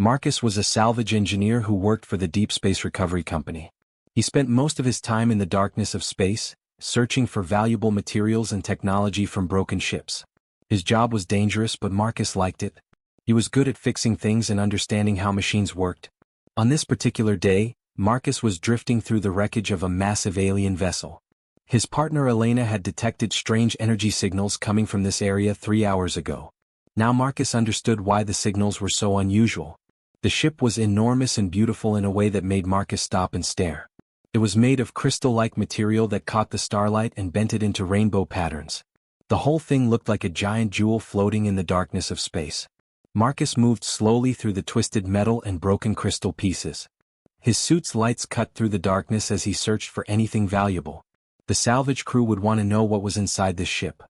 Marcus was a salvage engineer who worked for the Deep Space Recovery Company. He spent most of his time in the darkness of space, searching for valuable materials and technology from broken ships. His job was dangerous, but Marcus liked it. He was good at fixing things and understanding how machines worked. On this particular day, Marcus was drifting through the wreckage of a massive alien vessel. His partner Elena had detected strange energy signals coming from this area 3 hours ago. Now Marcus understood why the signals were so unusual. The ship was enormous and beautiful in a way that made Marcus stop and stare. It was made of crystal-like material that caught the starlight and bent it into rainbow patterns. The whole thing looked like a giant jewel floating in the darkness of space. Marcus moved slowly through the twisted metal and broken crystal pieces. His suit's lights cut through the darkness as he searched for anything valuable. The salvage crew would want to know what was inside this ship.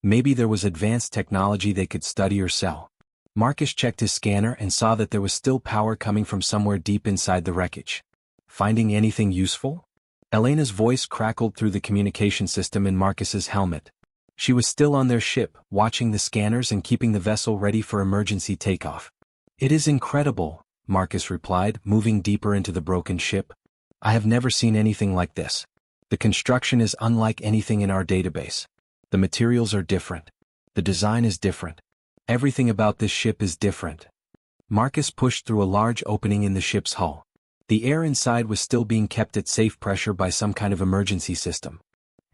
Maybe there was advanced technology they could study or sell. Marcus checked his scanner and saw that there was still power coming from somewhere deep inside the wreckage. Finding anything useful? Elena's voice crackled through the communication system in Marcus's helmet. She was still on their ship, watching the scanners and keeping the vessel ready for emergency takeoff. "It is incredible," Marcus replied, moving deeper into the broken ship. "I have never seen anything like this. The construction is unlike anything in our database. The materials are different. The design is different. Everything about this ship is different." Marcus pushed through a large opening in the ship's hull. The air inside was still being kept at safe pressure by some kind of emergency system.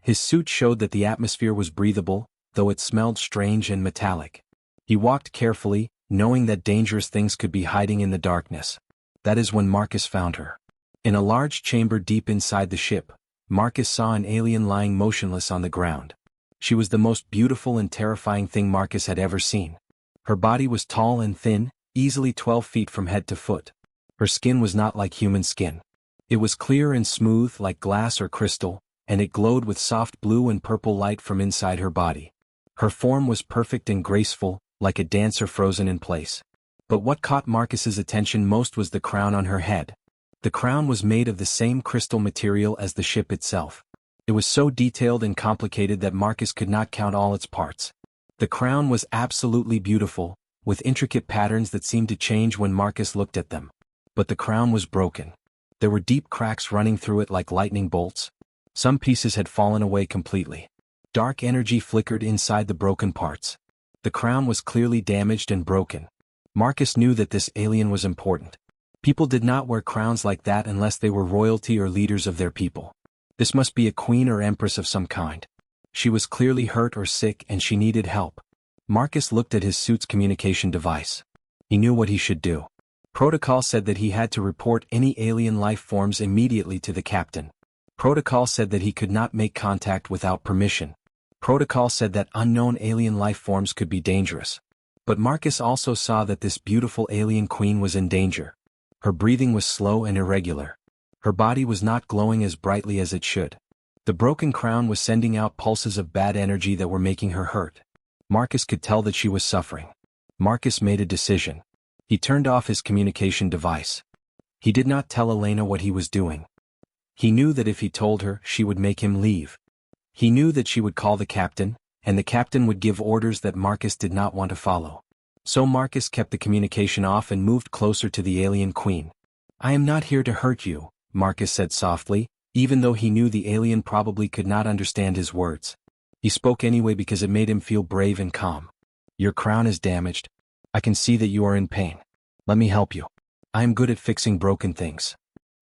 His suit showed that the atmosphere was breathable, though it smelled strange and metallic. He walked carefully, knowing that dangerous things could be hiding in the darkness. That is when Marcus found her. In a large chamber deep inside the ship, Marcus saw an alien lying motionless on the ground. She was the most beautiful and terrifying thing Marcus had ever seen. Her body was tall and thin, easily 12 feet from head to foot. Her skin was not like human skin. It was clear and smooth like glass or crystal, and it glowed with soft blue and purple light from inside her body. Her form was perfect and graceful, like a dancer frozen in place. But what caught Marcus's attention most was the crown on her head. The crown was made of the same crystal material as the ship itself. It was so detailed and complicated that Marcus could not count all its parts. The crown was absolutely beautiful, with intricate patterns that seemed to change when Marcus looked at them. But the crown was broken. There were deep cracks running through it like lightning bolts. Some pieces had fallen away completely. Dark energy flickered inside the broken parts. The crown was clearly damaged and broken. Marcus knew that this alien was important. People did not wear crowns like that unless they were royalty or leaders of their people. This must be a queen or empress of some kind. She was clearly hurt or sick and she needed help. Marcus looked at his suit's communication device. He knew what he should do. Protocol said that he had to report any alien life forms immediately to the captain. Protocol said that he could not make contact without permission. Protocol said that unknown alien life forms could be dangerous. But Marcus also saw that this beautiful alien queen was in danger. Her breathing was slow and irregular. Her body was not glowing as brightly as it should. The broken crown was sending out pulses of bad energy that were making her hurt. Marcus could tell that she was suffering. Marcus made a decision. He turned off his communication device. He did not tell Elena what he was doing. He knew that if he told her, she would make him leave. He knew that she would call the captain, and the captain would give orders that Marcus did not want to follow. So Marcus kept the communication off and moved closer to the alien queen. "I am not here to hurt you," Marcus said softly, even though he knew the alien probably could not understand his words. He spoke anyway because it made him feel brave and calm. "Your crown is damaged. I can see that you are in pain. Let me help you. I am good at fixing broken things."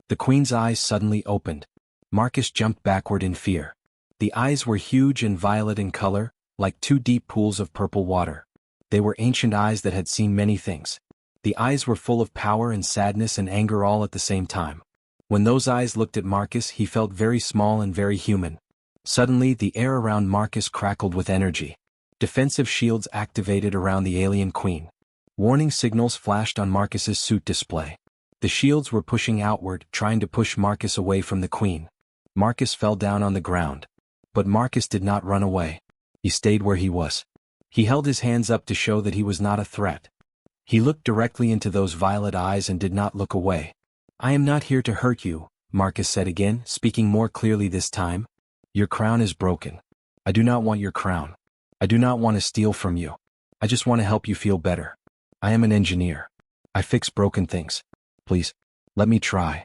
The queen's eyes suddenly opened. Marcus jumped backward in fear. The eyes were huge and violet in color, like two deep pools of purple water. They were ancient eyes that had seen many things. The eyes were full of power and sadness and anger all at the same time. When those eyes looked at Marcus, he felt very small and very human. Suddenly, the air around Marcus crackled with energy. Defensive shields activated around the alien queen. Warning signals flashed on Marcus's suit display. The shields were pushing outward, trying to push Marcus away from the queen. Marcus fell down on the ground. But Marcus did not run away. He stayed where he was. He held his hands up to show that he was not a threat. He looked directly into those violet eyes and did not look away. "I am not here to hurt you," Marcus said again, speaking more clearly this time. "Your crown is broken. I do not want your crown. I do not want to steal from you. I just want to help you feel better. I am an engineer. I fix broken things. Please, let me try.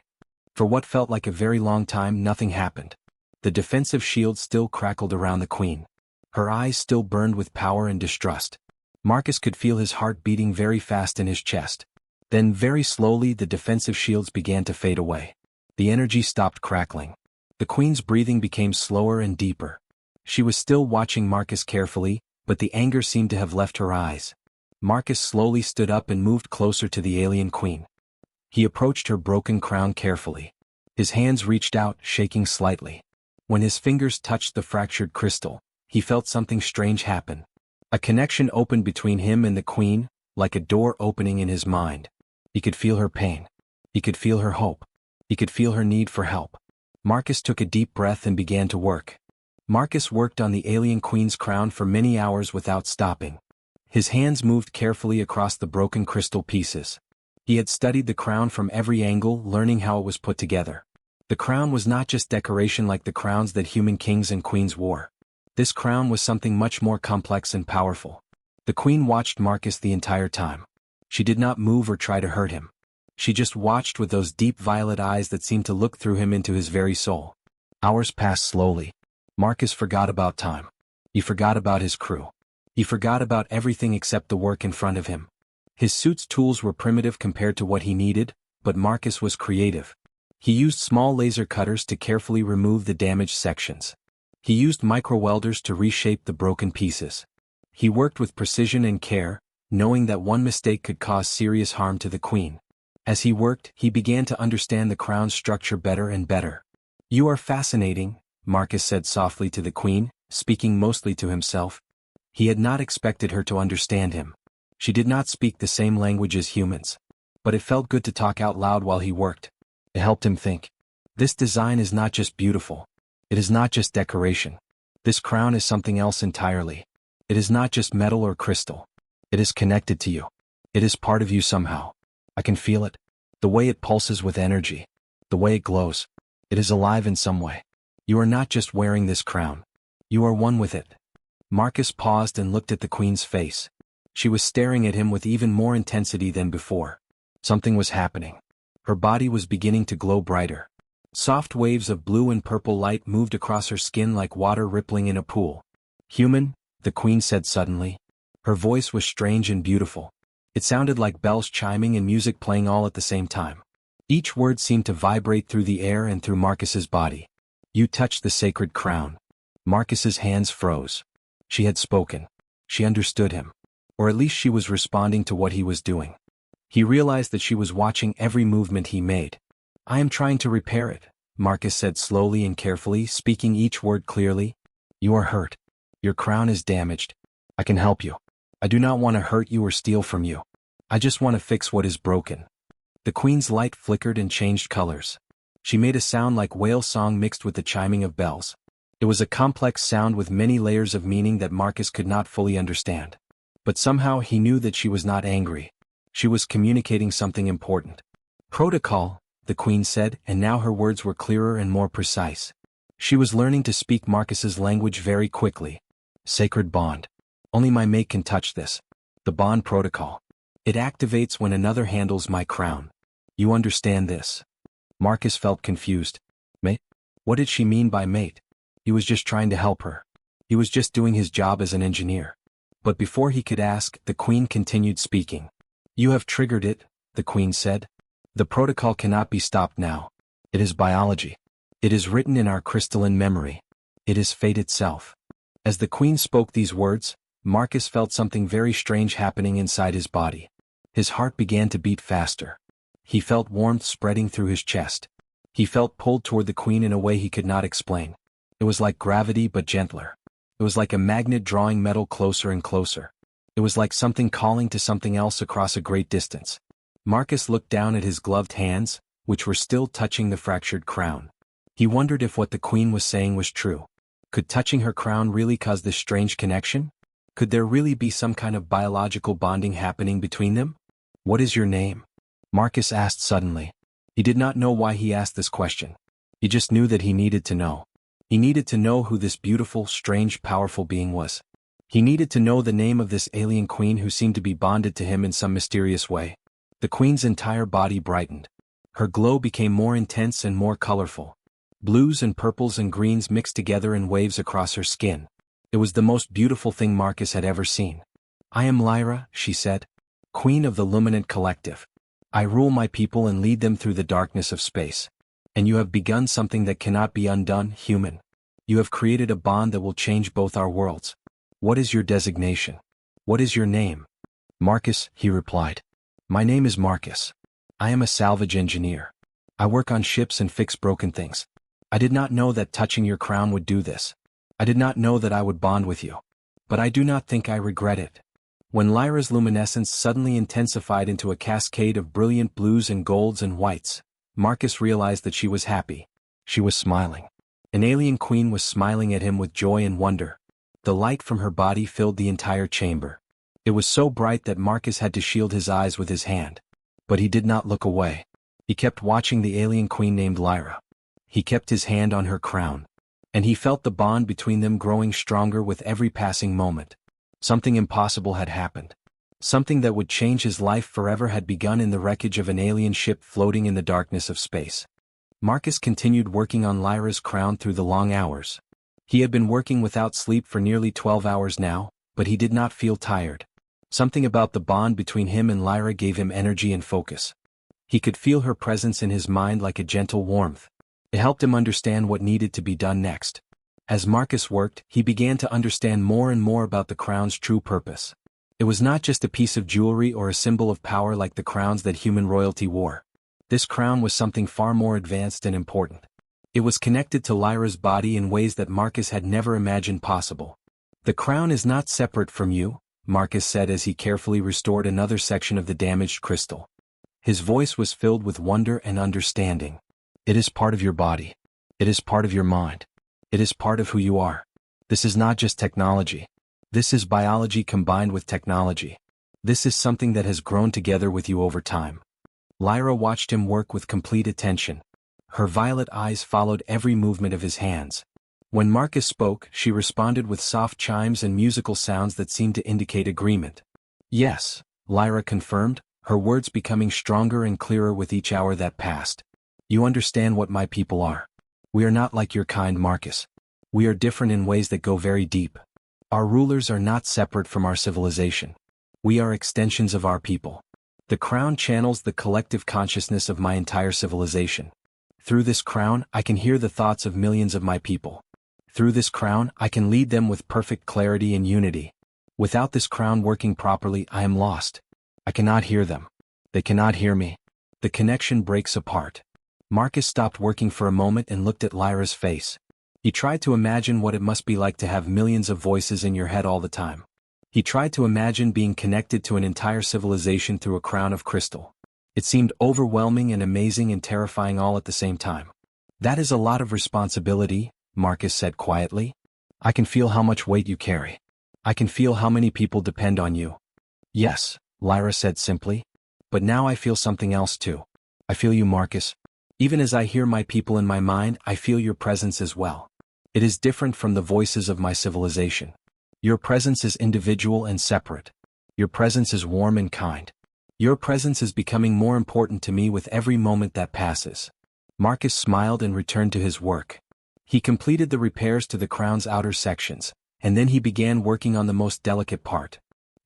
For what felt like a very long time, nothing happened. The defensive shield still crackled around the queen. Her eyes still burned with power and distrust. Marcus could feel his heart beating very fast in his chest. Then very slowly the defensive shields began to fade away. The energy stopped crackling. The queen's breathing became slower and deeper. She was still watching Marcus carefully, but the anger seemed to have left her eyes. Marcus slowly stood up and moved closer to the alien queen. He approached her broken crown carefully. His hands reached out, shaking slightly. When his fingers touched the fractured crystal, he felt something strange happen. A connection opened between him and the queen, like a door opening in his mind. He could feel her pain. He could feel her hope. He could feel her need for help. Marcus took a deep breath and began to work. Marcus worked on the alien queen's crown for many hours without stopping. His hands moved carefully across the broken crystal pieces. He had studied the crown from every angle, learning how it was put together. The crown was not just decoration like the crowns that human kings and queens wore. This crown was something much more complex and powerful. The queen watched Marcus the entire time. She did not move or try to hurt him. She just watched with those deep violet eyes that seemed to look through him into his very soul. Hours passed slowly. Marcus forgot about time. He forgot about his crew. He forgot about everything except the work in front of him. His suit's tools were primitive compared to what he needed, but Marcus was creative. He used small laser cutters to carefully remove the damaged sections. He used micro-welders to reshape the broken pieces. He worked with precision and care, knowing that one mistake could cause serious harm to the queen. As he worked, he began to understand the crown's structure better and better. "You are fascinating," Marcus said softly to the queen, speaking mostly to himself. He had not expected her to understand him. She did not speak the same language as humans. But it felt good to talk out loud while he worked. It helped him think. This design is not just beautiful. It is not just decoration. This crown is something else entirely. It is not just metal or crystal. It is connected to you. It is part of you somehow. I can feel it. The way it pulses with energy. The way it glows. It is alive in some way. You are not just wearing this crown. You are one with it. Marcus paused and looked at the queen's face. She was staring at him with even more intensity than before. Something was happening. Her body was beginning to glow brighter. Soft waves of blue and purple light moved across her skin like water rippling in a pool. "Human," the queen said suddenly. Her voice was strange and beautiful. It sounded like bells chiming and music playing all at the same time. Each word seemed to vibrate through the air and through Marcus's body. "You touched the sacred crown." Marcus's hands froze. She had spoken. She understood him. Or at least she was responding to what he was doing. He realized that she was watching every movement he made. "I am trying to repair it," Marcus said slowly and carefully, speaking each word clearly. "You are hurt. Your crown is damaged. I can help you. I do not want to hurt you or steal from you. I just want to fix what is broken." The queen's light flickered and changed colors. She made a sound like whale song mixed with the chiming of bells. It was a complex sound with many layers of meaning that Marcus could not fully understand. But somehow he knew that she was not angry. She was communicating something important. "Protocol," the queen said, and now her words were clearer and more precise. She was learning to speak Marcus's language very quickly. "Sacred bond. Only my mate can touch this. The bond protocol. It activates when another handles my crown. You understand this?" Marcus felt confused. Mate? What did she mean by mate? He was just trying to help her. He was just doing his job as an engineer. But before he could ask, the queen continued speaking. "You have triggered it," the queen said. "The protocol cannot be stopped now. It is biology. It is written in our crystalline memory. It is fate itself." As the queen spoke these words, Marcus felt something very strange happening inside his body. His heart began to beat faster. He felt warmth spreading through his chest. He felt pulled toward the queen in a way he could not explain. It was like gravity but gentler. It was like a magnet drawing metal closer and closer. It was like something calling to something else across a great distance. Marcus looked down at his gloved hands, which were still touching the fractured crown. He wondered if what the queen was saying was true. Could touching her crown really cause this strange connection? Could there really be some kind of biological bonding happening between them? "What is your name?" Marcus asked suddenly. He did not know why he asked this question. He just knew that he needed to know. He needed to know who this beautiful, strange, powerful being was. He needed to know the name of this alien queen who seemed to be bonded to him in some mysterious way. The queen's entire body brightened. Her glow became more intense and more colorful. Blues and purples and greens mixed together in waves across her skin. It was the most beautiful thing Marcus had ever seen. "I am Lyra," she said, "Queen of the Luminant Collective. I rule my people and lead them through the darkness of space. And you have begun something that cannot be undone, human. You have created a bond that will change both our worlds. What is your designation? What is your name?" "Marcus," he replied. "My name is Marcus. I am a salvage engineer. I work on ships and fix broken things. I did not know that touching your crown would do this. I did not know that I would bond with you. But I do not think I regret it." When Lyra's luminescence suddenly intensified into a cascade of brilliant blues and golds and whites, Marcus realized that she was happy. She was smiling. An alien queen was smiling at him with joy and wonder. The light from her body filled the entire chamber. It was so bright that Marcus had to shield his eyes with his hand. But he did not look away. He kept watching the alien queen named Lyra. He kept his hand on her crown. And he felt the bond between them growing stronger with every passing moment. Something impossible had happened. Something that would change his life forever had begun in the wreckage of an alien ship floating in the darkness of space. Marcus continued working on Lyra's crown through the long hours. He had been working without sleep for nearly 12 hours now, but he did not feel tired. Something about the bond between him and Lyra gave him energy and focus. He could feel her presence in his mind like a gentle warmth. It helped him understand what needed to be done next. As Marcus worked, he began to understand more and more about the crown's true purpose. It was not just a piece of jewelry or a symbol of power like the crowns that human royalty wore. This crown was something far more advanced and important. It was connected to Lyra's body in ways that Marcus had never imagined possible. "The crown is not separate from you," Marcus said as he carefully restored another section of the damaged crystal. His voice was filled with wonder and understanding. "It is part of your body. It is part of your mind. It is part of who you are. This is not just technology. This is biology combined with technology. This is something that has grown together with you over time." Lyra watched him work with complete attention. Her violet eyes followed every movement of his hands. When Marcus spoke, she responded with soft chimes and musical sounds that seemed to indicate agreement. "Yes," Lyra confirmed, her words becoming stronger and clearer with each hour that passed. "You understand what my people are. We are not like your kind, Marcus. We are different in ways that go very deep. Our rulers are not separate from our civilization. We are extensions of our people. The crown channels the collective consciousness of my entire civilization. Through this crown, I can hear the thoughts of millions of my people. Through this crown, I can lead them with perfect clarity and unity. Without this crown working properly, I am lost. I cannot hear them. They cannot hear me. The connection breaks apart." Marcus stopped working for a moment and looked at Lyra's face. He tried to imagine what it must be like to have millions of voices in your head all the time. He tried to imagine being connected to an entire civilization through a crown of crystal. It seemed overwhelming and amazing and terrifying all at the same time. "That is a lot of responsibility," Marcus said quietly. "I can feel how much weight you carry. I can feel how many people depend on you." "Yes," Lyra said simply. "But now I feel something else too. I feel you, Marcus. Even as I hear my people in my mind, I feel your presence as well. It is different from the voices of my civilization. Your presence is individual and separate. Your presence is warm and kind. Your presence is becoming more important to me with every moment that passes." Marcus smiled and returned to his work. He completed the repairs to the crown's outer sections, and then he began working on the most delicate part.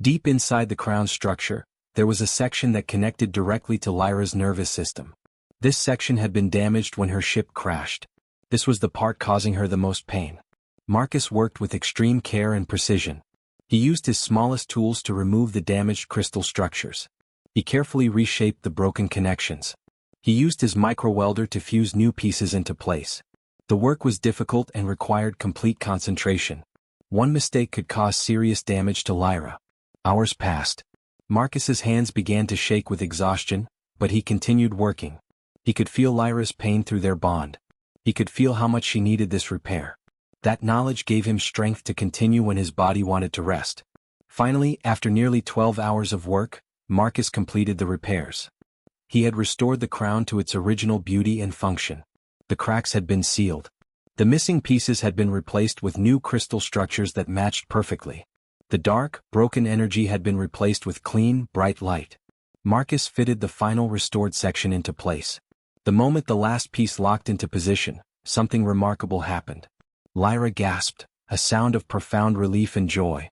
Deep inside the crown's structure, there was a section that connected directly to Lyra's nervous system. This section had been damaged when her ship crashed. This was the part causing her the most pain. Marcus worked with extreme care and precision. He used his smallest tools to remove the damaged crystal structures. He carefully reshaped the broken connections. He used his micro-welder to fuse new pieces into place. The work was difficult and required complete concentration. One mistake could cause serious damage to Lyra. Hours passed. Marcus's hands began to shake with exhaustion, but he continued working. He could feel Lyra's pain through their bond. He could feel how much she needed this repair. That knowledge gave him strength to continue when his body wanted to rest. Finally, after nearly 12 hours of work, Marcus completed the repairs. He had restored the crown to its original beauty and function. The cracks had been sealed. The missing pieces had been replaced with new crystal structures that matched perfectly. The dark, broken energy had been replaced with clean, bright light. Marcus fitted the final restored section into place. The moment the last piece locked into position, something remarkable happened. Lyra gasped, a sound of profound relief and joy.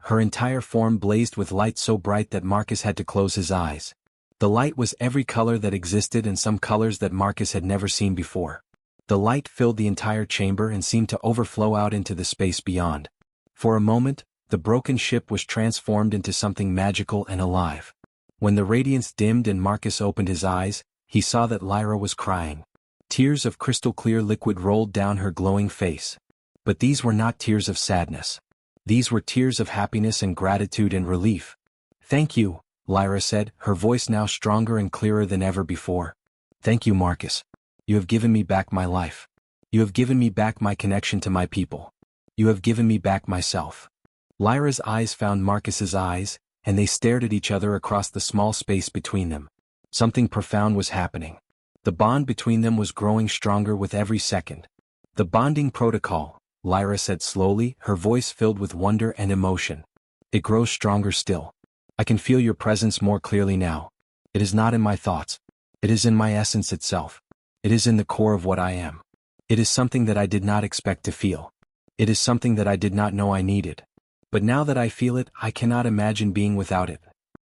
Her entire form blazed with light so bright that Marcus had to close his eyes. The light was every color that existed and some colors that Marcus had never seen before. The light filled the entire chamber and seemed to overflow out into the space beyond. For a moment, the broken ship was transformed into something magical and alive. When the radiance dimmed and Marcus opened his eyes, he saw that Lyra was crying. Tears of crystal-clear liquid rolled down her glowing face. But these were not tears of sadness. These were tears of happiness and gratitude and relief. "Thank you," Lyra said, her voice now stronger and clearer than ever before. "Thank you, Marcus. You have given me back my life. You have given me back my connection to my people. You have given me back myself." Lyra's eyes found Marcus's eyes, and they stared at each other across the small space between them. Something profound was happening. The bond between them was growing stronger with every second. "The bonding protocol," Lyra said slowly, her voice filled with wonder and emotion. "It grows stronger still. I can feel your presence more clearly now. It is not in my thoughts. It is in my essence itself. It is in the core of what I am. It is something that I did not expect to feel. It is something that I did not know I needed. But now that I feel it, I cannot imagine being without it."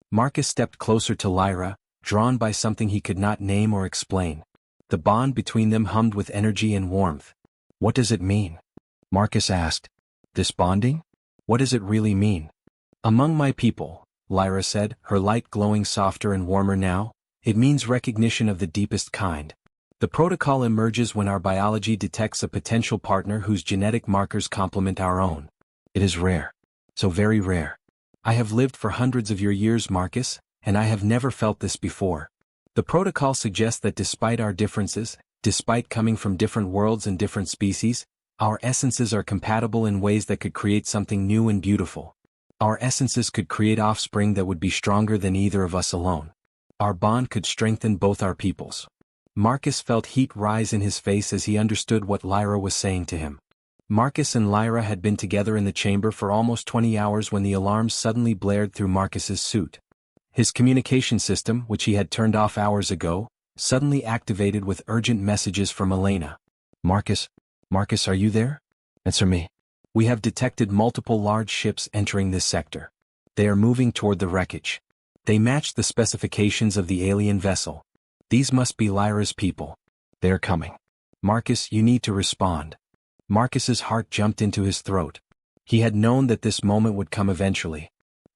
Marcus stepped closer to Lyra, drawn by something he could not name or explain. The bond between them hummed with energy and warmth. "What does it mean?" Marcus asked. "This bonding? What does it really mean?" "Among my people," Lyra said, her light glowing softer and warmer now, "it means recognition of the deepest kind. The protocol emerges when our biology detects a potential partner whose genetic markers complement our own. It is rare. So very rare. I have lived for hundreds of your years, Marcus, and I have never felt this before. The protocol suggests that despite our differences, despite coming from different worlds and different species, our essences are compatible in ways that could create something new and beautiful. Our essences could create offspring that would be stronger than either of us alone. Our bond could strengthen both our peoples." Marcus felt heat rise in his face as he understood what Lyra was saying to him. Marcus and Lyra had been together in the chamber for almost 20 hours when the alarms suddenly blared through Marcus's suit. His communication system, which he had turned off hours ago, suddenly activated with urgent messages from Elena. "Marcus? Marcus, are you there? Answer me. We have detected multiple large ships entering this sector. They are moving toward the wreckage. They match the specifications of the alien vessel. These must be Lyra's people. They are coming. Marcus, you need to respond." Marcus's heart jumped into his throat. He had known that this moment would come eventually.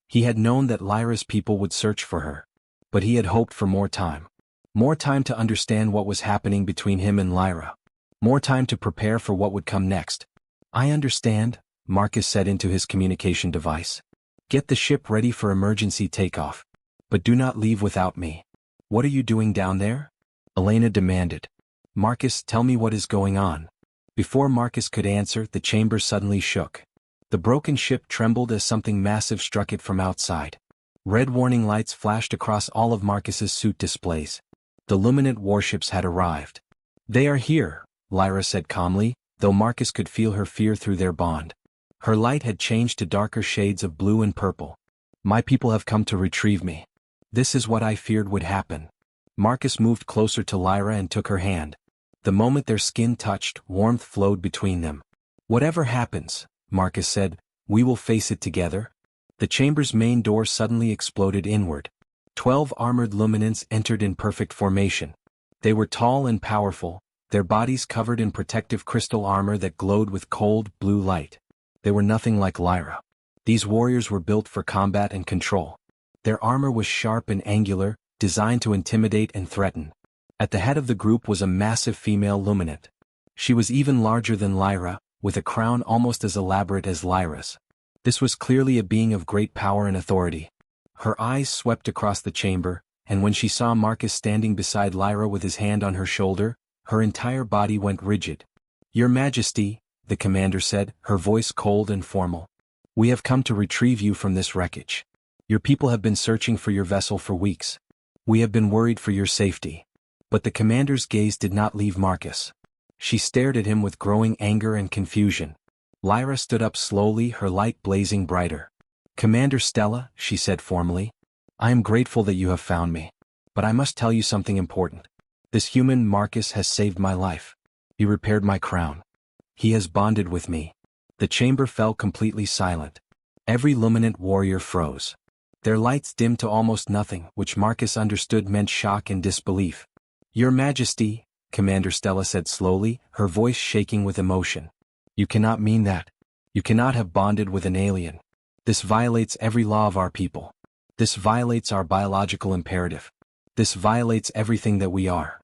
He had known that Lyra's people would search for her. But he had hoped for more time. More time to understand what was happening between him and Lyra. More time to prepare for what would come next. "I understand," Marcus said into his communication device. "Get the ship ready for emergency takeoff. But do not leave without me." "What are you doing down there?" Elena demanded. "Marcus, tell me what is going on." Before Marcus could answer, the chamber suddenly shook. The broken ship trembled as something massive struck it from outside. Red warning lights flashed across all of Marcus's suit displays. The luminant warships had arrived. "They are here," Lyra said calmly, though Marcus could feel her fear through their bond. Her light had changed to darker shades of blue and purple. "My people have come to retrieve me. This is what I feared would happen." Marcus moved closer to Lyra and took her hand. The moment their skin touched, warmth flowed between them. "Whatever happens," Marcus said, "we will face it together." The chamber's main door suddenly exploded inward. 12 armored luminants entered in perfect formation. They were tall and powerful, their bodies covered in protective crystal armor that glowed with cold, blue light. They were nothing like Lyra. These warriors were built for combat and control. Their armor was sharp and angular, designed to intimidate and threaten. At the head of the group was a massive female luminant. She was even larger than Lyra, with a crown almost as elaborate as Lyra's. This was clearly a being of great power and authority. Her eyes swept across the chamber, and when she saw Marcus standing beside Lyra with his hand on her shoulder, her entire body went rigid. "Your Majesty," the commander said, her voice cold and formal. "We have come to retrieve you from this wreckage. Your people have been searching for your vessel for weeks. We have been worried for your safety." But the commander's gaze did not leave Marcus. She stared at him with growing anger and confusion. Lyra stood up slowly, her light blazing brighter. "Commander Stella," she said formally. I am grateful that you have found me. But I must tell you something important. This human, Marcus, has saved my life. He repaired my crown. He has bonded with me. The chamber fell completely silent. Every luminant warrior froze. Their lights dimmed to almost nothing, which Marcus understood meant shock and disbelief. Your Majesty, Commander Stella said slowly, her voice shaking with emotion. You cannot mean that. You cannot have bonded with an alien. This violates every law of our people. This violates our biological imperative. This violates everything that we are.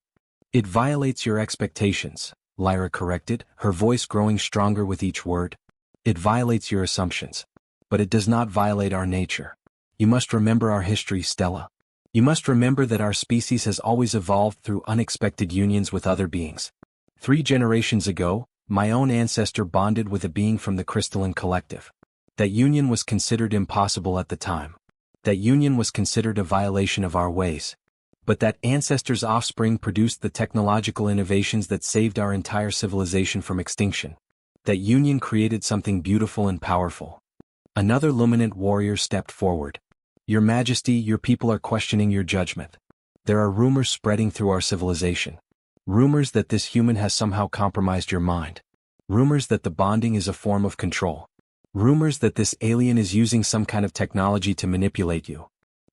It violates your expectations, Lyra corrected, her voice growing stronger with each word. It violates your assumptions. But it does not violate our nature. You must remember our history, Stella. You must remember that our species has always evolved through unexpected unions with other beings. 3 generations ago, my own ancestor bonded with a being from the crystalline collective. That union was considered impossible at the time. That union was considered a violation of our ways. But that ancestor's offspring produced the technological innovations that saved our entire civilization from extinction. That union created something beautiful and powerful. Another luminant warrior stepped forward. Your Majesty, your people are questioning your judgment. There are rumors spreading through our civilization. Rumors that this human has somehow compromised your mind. Rumors that the bonding is a form of control. Rumors that this alien is using some kind of technology to manipulate you.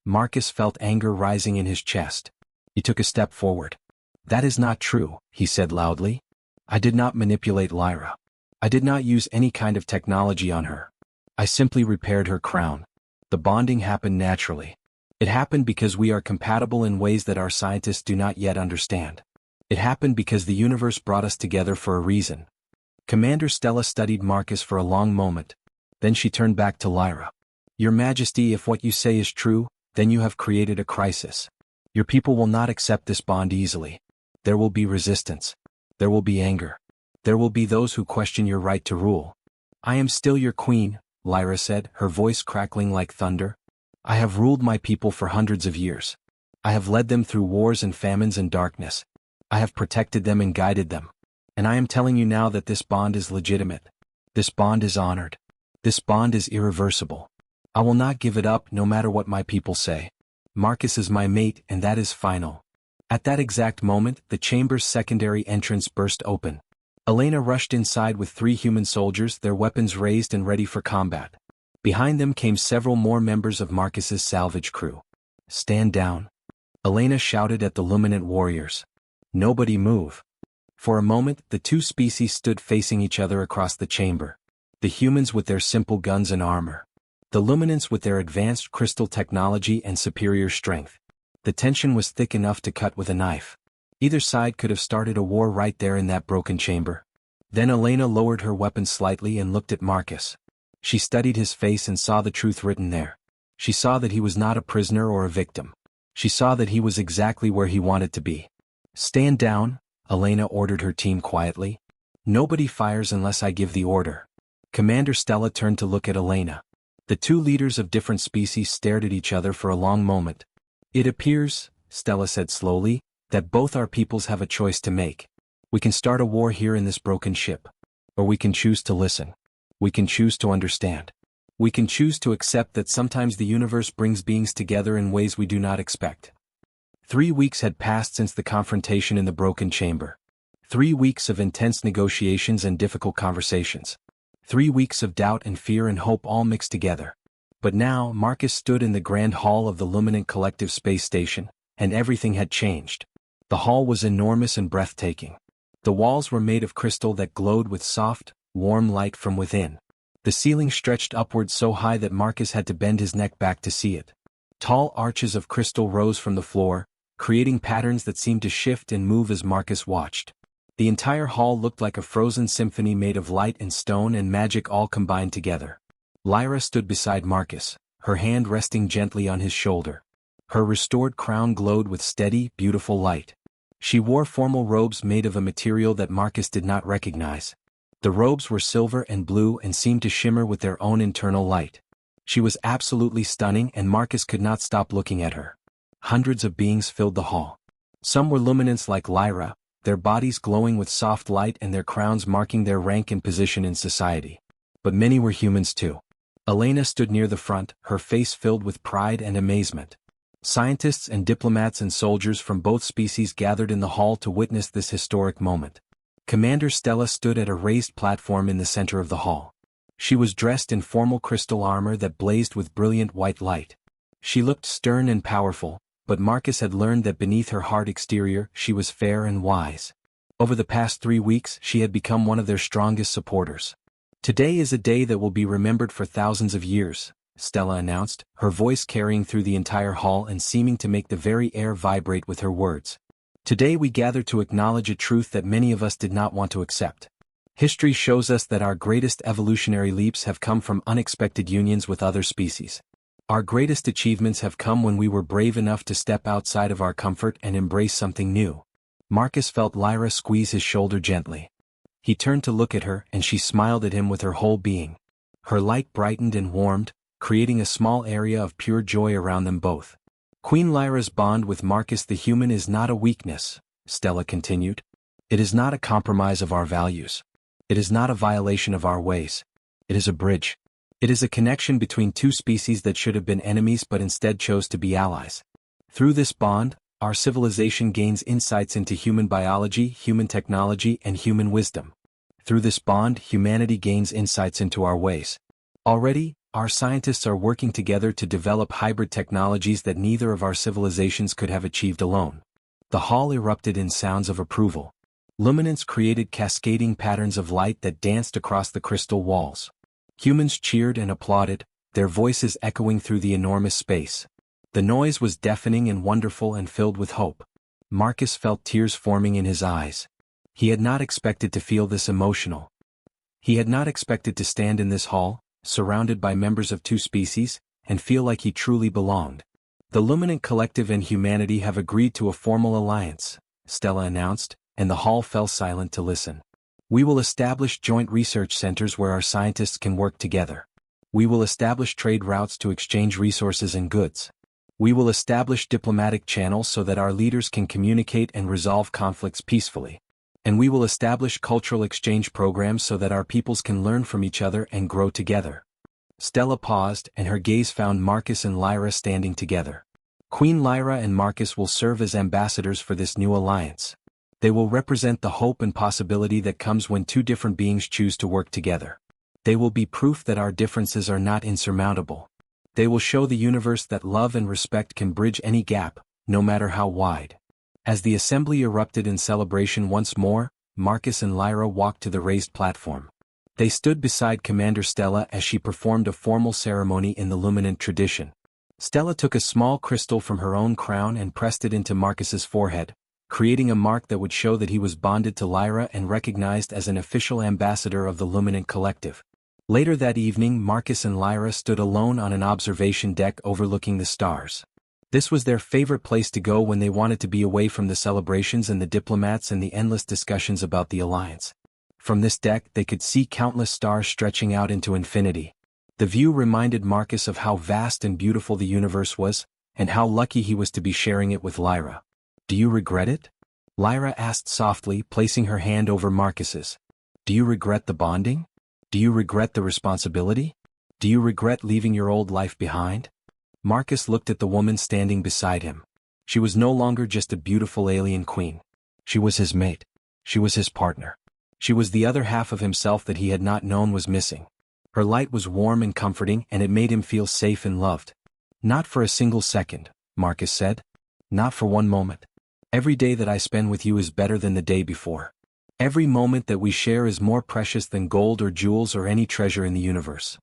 Marcus felt anger rising in his chest. He took a step forward. That is not true, he said loudly. I did not manipulate Lyra. I did not use any kind of technology on her. I simply repaired her crown. The bonding happened naturally. It happened because we are compatible in ways that our scientists do not yet understand. It happened because the universe brought us together for a reason. Commander Stella studied Marcus for a long moment. Then she turned back to Lyra. Your Majesty, if what you say is true, then you have created a crisis. Your people will not accept this bond easily. There will be resistance. There will be anger. There will be those who question your right to rule. I am still your queen, Lyra said, her voice crackling like thunder. I have ruled my people for hundreds of years. I have led them through wars and famines and darkness. I have protected them and guided them. And I am telling you now that this bond is legitimate. This bond is honored. This bond is irreversible. I will not give it up no matter what my people say. Marcus is my mate and that is final. At that exact moment, the chamber's secondary entrance burst open. Elena rushed inside with 3 human soldiers, their weapons raised and ready for combat. Behind them came several more members of Marcus's salvage crew. Stand down. Elena shouted at the luminant warriors. Nobody move. For a moment, the 2 species stood facing each other across the chamber. The humans with their simple guns and armor. The luminants with their advanced crystal technology and superior strength. The tension was thick enough to cut with a knife. Either side could have started a war right there in that broken chamber. Then Elena lowered her weapon slightly and looked at Marcus. She studied his face and saw the truth written there. She saw that he was not a prisoner or a victim. She saw that he was exactly where he wanted to be. Stand down, Elena ordered her team quietly. Nobody fires unless I give the order. Commander Stella turned to look at Elena. The 2 leaders of different species stared at each other for a long moment. It appears, Stella said slowly, that both our peoples have a choice to make. We can start a war here in this broken ship. Or we can choose to listen. We can choose to understand. We can choose to accept that sometimes the universe brings beings together in ways we do not expect. 3 weeks had passed since the confrontation in the broken chamber. 3 weeks of intense negotiations and difficult conversations. 3 weeks of doubt and fear and hope all mixed together. But now, Marcus stood in the grand hall of the Luminant Collective Space Station, and everything had changed. The hall was enormous and breathtaking. The walls were made of crystal that glowed with soft, warm light from within. The ceiling stretched upward so high that Marcus had to bend his neck back to see it. Tall arches of crystal rose from the floor, creating patterns that seemed to shift and move as Marcus watched. The entire hall looked like a frozen symphony made of light and stone and magic all combined together. Lyra stood beside Marcus, her hand resting gently on his shoulder. Her restored crown glowed with steady, beautiful light. She wore formal robes made of a material that Marcus did not recognize. The robes were silver and blue and seemed to shimmer with their own internal light. She was absolutely stunning and Marcus could not stop looking at her. Hundreds of beings filled the hall. Some were luminants like Lyra, their bodies glowing with soft light and their crowns marking their rank and position in society. But many were humans too. Elena stood near the front, her face filled with pride and amazement. Scientists and diplomats and soldiers from both species gathered in the hall to witness this historic moment. Commander Stella stood at a raised platform in the center of the hall. She was dressed in formal crystal armor that blazed with brilliant white light. She looked stern and powerful, but Marcus had learned that beneath her hard exterior she was fair and wise. Over the past 3 weeks she had become one of their strongest supporters. "Today is a day that will be remembered for thousands of years," Stella announced, her voice carrying through the entire hall and seeming to make the very air vibrate with her words. "Today we gather to acknowledge a truth that many of us did not want to accept. History shows us that our greatest evolutionary leaps have come from unexpected unions with other species. Our greatest achievements have come when we were brave enough to step outside of our comfort and embrace something new." Marcus felt Lyra squeeze his shoulder gently. He turned to look at her and she smiled at him with her whole being. Her light brightened and warmed, creating a small area of pure joy around them both. "Queen Lyra's bond with Marcus the human is not a weakness," Stella continued. "It is not a compromise of our values. It is not a violation of our ways. It is a bridge. It is a connection between two species that should have been enemies but instead chose to be allies. Through this bond, our civilization gains insights into human biology, human technology, and human wisdom. Through this bond, humanity gains insights into our ways. Already, our scientists are working together to develop hybrid technologies that neither of our civilizations could have achieved alone." The hall erupted in sounds of approval. Luminance created cascading patterns of light that danced across the crystal walls. Humans cheered and applauded, their voices echoing through the enormous space. The noise was deafening and wonderful and filled with hope. Marcus felt tears forming in his eyes. He had not expected to feel this emotional. He had not expected to stand in this hall, surrounded by members of two species, and feel like he truly belonged. "The Luminant Collective and humanity have agreed to a formal alliance," Stella announced, and the hall fell silent to listen. "We will establish joint research centers where our scientists can work together. We will establish trade routes to exchange resources and goods. We will establish diplomatic channels so that our leaders can communicate and resolve conflicts peacefully. And we will establish cultural exchange programs so that our peoples can learn from each other and grow together." Stella paused and her gaze found Marcus and Lyra standing together. "Queen Lyra and Marcus will serve as ambassadors for this new alliance. They will represent the hope and possibility that comes when two different beings choose to work together. They will be proof that our differences are not insurmountable. They will show the universe that love and respect can bridge any gap, no matter how wide." As the assembly erupted in celebration once more, Marcus and Lyra walked to the raised platform. They stood beside Commander Stella as she performed a formal ceremony in the Luminant tradition. Stella took a small crystal from her own crown and pressed it into Marcus's forehead, creating a mark that would show that he was bonded to Lyra and recognized as an official ambassador of the Luminant Collective. Later that evening, Marcus and Lyra stood alone on an observation deck overlooking the stars. This was their favorite place to go when they wanted to be away from the celebrations and the diplomats and the endless discussions about the alliance. From this deck they could see countless stars stretching out into infinity. The view reminded Marcus of how vast and beautiful the universe was, and how lucky he was to be sharing it with Lyra. "Do you regret it?" Lyra asked softly, placing her hand over Marcus's. "Do you regret the bonding? Do you regret the responsibility? Do you regret leaving your old life behind?" Marcus looked at the woman standing beside him. She was no longer just a beautiful alien queen. She was his mate. She was his partner. She was the other half of himself that he had not known was missing. Her light was warm and comforting, and it made him feel safe and loved. "Not for a single second," Marcus said. "Not for one moment. Every day that I spend with you is better than the day before. Every moment that we share is more precious than gold or jewels or any treasure in the universe."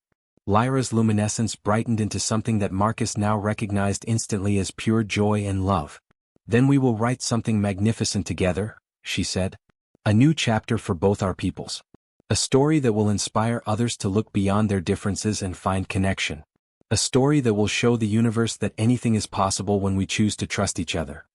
Lyra's luminescence brightened into something that Marcus now recognized instantly as pure joy and love. "Then we will write something magnificent together," she said. "A new chapter for both our peoples. A story that will inspire others to look beyond their differences and find connection. A story that will show the universe that anything is possible when we choose to trust each other."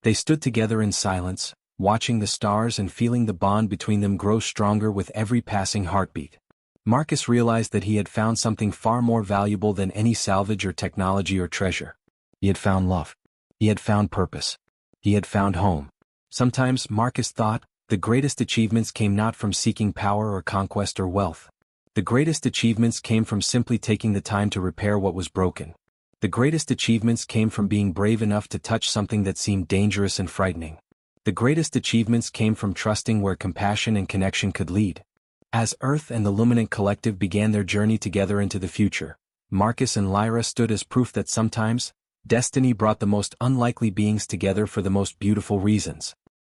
They stood together in silence, watching the stars and feeling the bond between them grow stronger with every passing heartbeat. Marcus realized that he had found something far more valuable than any salvage or technology or treasure. He had found love. He had found purpose. He had found home. Sometimes, Marcus thought, the greatest achievements came not from seeking power or conquest or wealth. The greatest achievements came from simply taking the time to repair what was broken. The greatest achievements came from being brave enough to touch something that seemed dangerous and frightening. The greatest achievements came from trusting where compassion and connection could lead. As Earth and the Luminant Collective began their journey together into the future, Marcus and Lyra stood as proof that sometimes, destiny brought the most unlikely beings together for the most beautiful reasons.